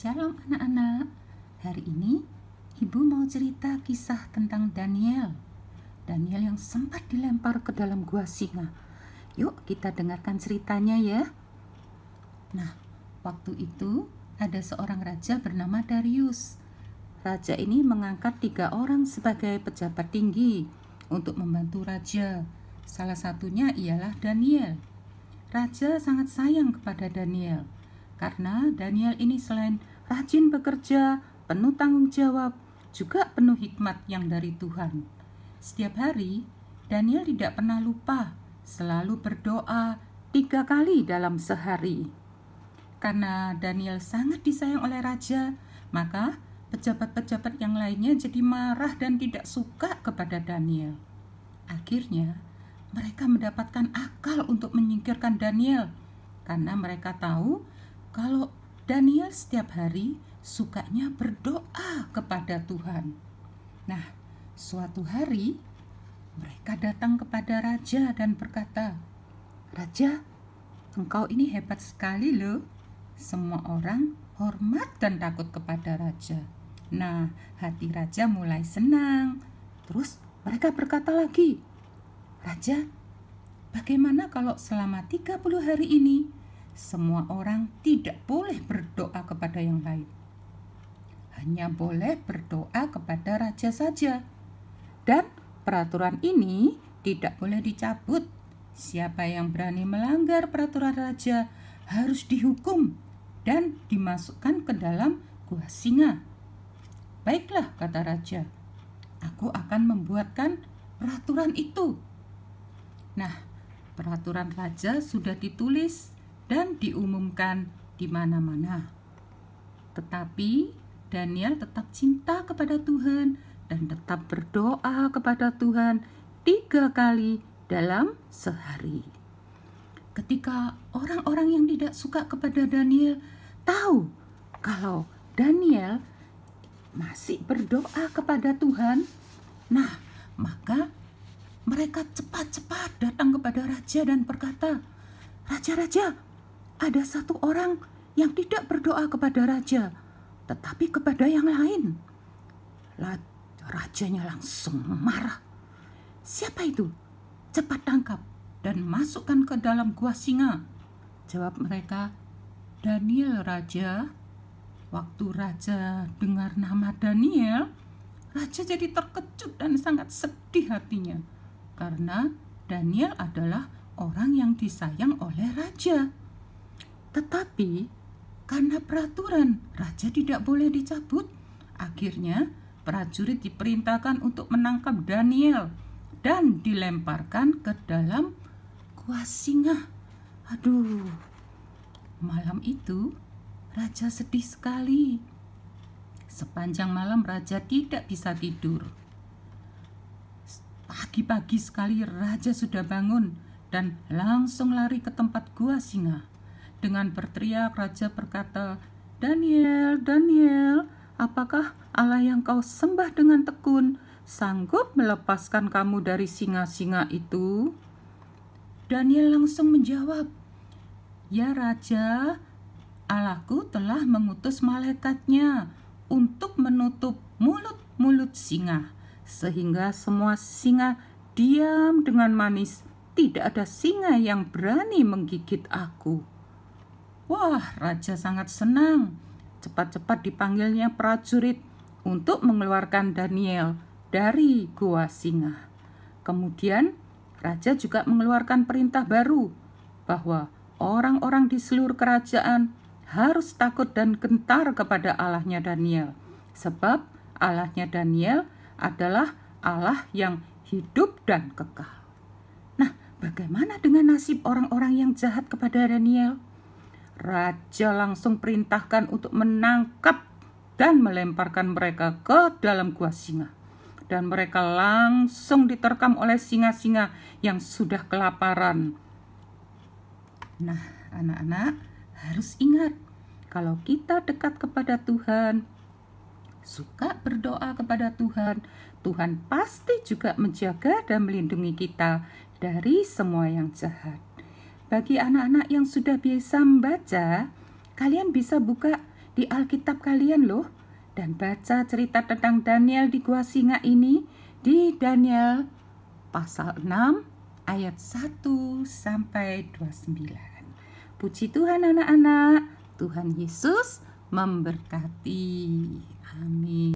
Shalom anak-anak. Hari ini Ibu mau cerita kisah tentang Daniel. Daniel yang sempat dilempar ke dalam gua singa. Yuk kita dengarkan ceritanya ya. Nah, waktu itu ada seorang raja bernama Darius. Raja ini mengangkat 3 orang sebagai pejabat tinggi untuk membantu raja. Salah satunya ialah Daniel. Raja sangat sayang kepada Daniel karena Daniel ini selain rajin bekerja, penuh tanggung jawab, juga penuh hikmat yang dari Tuhan. Setiap hari, Daniel tidak pernah lupa, selalu berdoa 3 kali dalam sehari. Karena Daniel sangat disayang oleh raja, maka pejabat-pejabat yang lainnya jadi marah dan tidak suka kepada Daniel. Akhirnya, mereka mendapatkan akal untuk menyingkirkan Daniel, karena mereka tahu kalau Daniel setiap hari sukanya berdoa kepada Tuhan. Nah, suatu hari mereka datang kepada raja dan berkata, "Raja, engkau ini hebat sekali loh. Semua orang hormat dan takut kepada raja." Nah, hati raja mulai senang. Terus mereka berkata lagi, "Raja, bagaimana kalau selama 30 hari ini semua orang tidak boleh berdoa kepada yang lain? Hanya boleh berdoa kepada raja saja. Dan peraturan ini tidak boleh dicabut. Siapa yang berani melanggar peraturan raja harus dihukum dan dimasukkan ke dalam gua singa." "Baiklah," kata raja, "aku akan membuatkan peraturan itu." Nah, peraturan raja sudah ditulis dan diumumkan di mana-mana. Tetapi Daniel tetap cinta kepada Tuhan dan tetap berdoa kepada Tuhan 3 kali dalam sehari. Ketika orang-orang yang tidak suka kepada Daniel tahu kalau Daniel masih berdoa kepada Tuhan, nah maka mereka cepat-cepat datang kepada raja dan berkata, "Raja, ada satu orang yang tidak berdoa kepada raja, tetapi kepada yang lain." Rajanya langsung marah. "Siapa itu? Cepat tangkap dan masukkan ke dalam gua singa." Jawab mereka, "Daniel, raja." Waktu raja dengar nama Daniel, raja jadi terkejut dan sangat sedih hatinya, karena Daniel adalah orang yang disayang oleh raja. Tetapi karena peraturan raja tidak boleh dicabut, akhirnya prajurit diperintahkan untuk menangkap Daniel dan dilemparkan ke dalam gua singa. Aduh, malam itu raja sedih sekali. Sepanjang malam raja tidak bisa tidur. Pagi-pagi sekali raja sudah bangun dan langsung lari ke tempat gua singa. Dengan berteriak raja berkata, "Daniel, apakah Allah yang kau sembah dengan tekun sanggup melepaskan kamu dari singa-singa itu?" Daniel langsung menjawab, "Ya raja, Allahku telah mengutus malaikatnya untuk menutup mulut-mulut singa, sehingga semua singa diam dengan manis. Tidak ada singa yang berani menggigit aku." Wah, raja sangat senang. Cepat-cepat dipanggilnya prajurit untuk mengeluarkan Daniel dari gua singa. Kemudian raja juga mengeluarkan perintah baru bahwa orang-orang di seluruh kerajaan harus takut dan gentar kepada Allahnya Daniel, sebab Allahnya Daniel adalah Allah yang hidup dan kekal. Nah, bagaimana dengan nasib orang-orang yang jahat kepada Daniel? Raja langsung perintahkan untuk menangkap dan melemparkan mereka ke dalam gua singa. Dan mereka langsung diterkam oleh singa-singa yang sudah kelaparan. Nah, anak-anak harus ingat, kalau kita dekat kepada Tuhan, suka berdoa kepada Tuhan, Tuhan pasti juga menjaga dan melindungi kita dari semua yang jahat. Bagi anak-anak yang sudah biasa membaca, kalian bisa buka di Alkitab kalian loh, dan baca cerita tentang Daniel di gua singa ini di Daniel pasal 6 ayat 1 sampai 29. Puji Tuhan anak-anak, Tuhan Yesus memberkati. Amin.